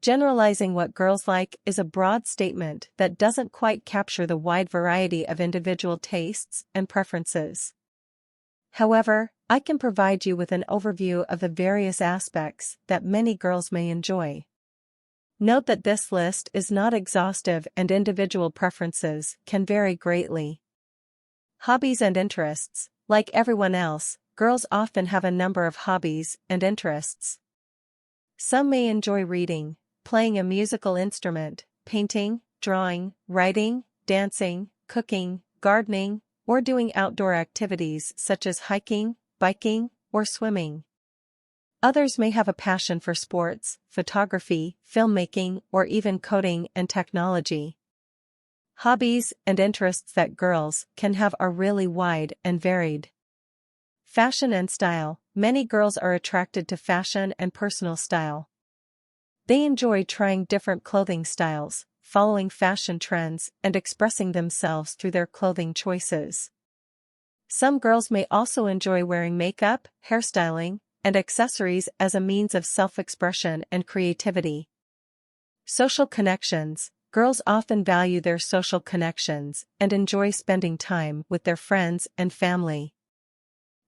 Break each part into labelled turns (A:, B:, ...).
A: Generalizing what girls like is a broad statement that doesn't quite capture the wide variety of individual tastes and preferences. However, I can provide you with an overview of the various aspects that many girls may enjoy. Note that this list is not exhaustive and individual preferences can vary greatly. Hobbies and interests. Like everyone else, girls often have a number of hobbies and interests. Some may enjoy reading, playing a musical instrument, painting, drawing, writing, dancing, cooking, gardening, or doing outdoor activities such as hiking, biking, or swimming. Others may have a passion for sports, photography, filmmaking, or even coding and technology. Hobbies and interests that girls can have are really wide and varied. Fashion and style. Many girls are attracted to fashion and personal style. They enjoy trying different clothing styles, following fashion trends, and expressing themselves through their clothing choices. Some girls may also enjoy wearing makeup, hairstyling, and accessories as a means of self-expression and creativity. Social connections. Girls often value their social connections and enjoy spending time with their friends and family.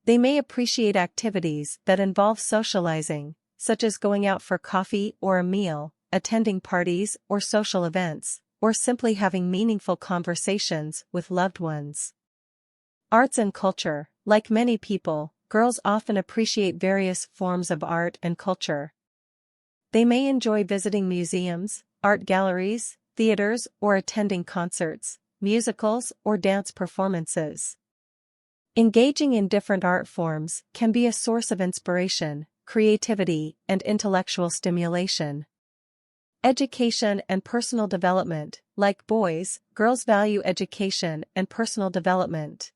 A: They may appreciate activities that involve socializing, such as going out for coffee or a meal, attending parties or social events, or simply having meaningful conversations with loved ones. Arts and culture. Like many people, girls often appreciate various forms of art and culture. They may enjoy visiting museums, art galleries, theaters, or attending concerts, musicals, or dance performances. Engaging in different art forms can be a source of inspiration, creativity, and intellectual stimulation. Education and personal development. Like boys, girls value education and personal development.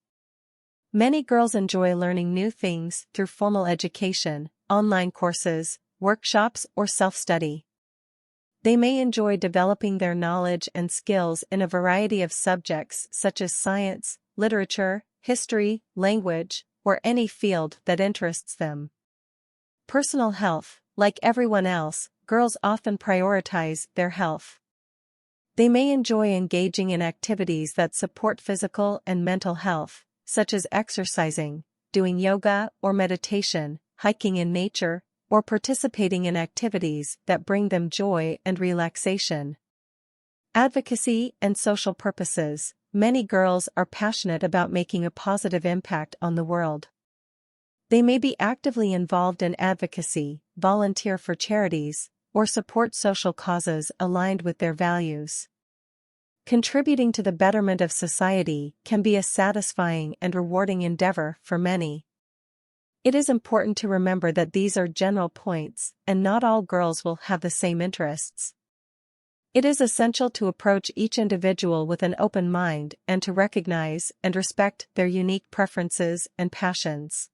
A: Many girls enjoy learning new things through formal education, online courses, workshops, or self-study. They may enjoy developing their knowledge and skills in a variety of subjects such as science, literature, history, language, or any field that interests them. Personal health. Like everyone else, girls often prioritize their health. They may enjoy engaging in activities that support physical and mental health, such as exercising, doing yoga or meditation, hiking in nature, or participating in activities that bring them joy and relaxation. Advocacy and social purposes. Many girls are passionate about making a positive impact on the world. They may be actively involved in advocacy, volunteer for charities, or support social causes aligned with their values. Contributing to the betterment of society can be a satisfying and rewarding endeavor for many. It is important to remember that these are general points, and not all girls will have the same interests. It is essential to approach each individual with an open mind and to recognize and respect their unique preferences and passions.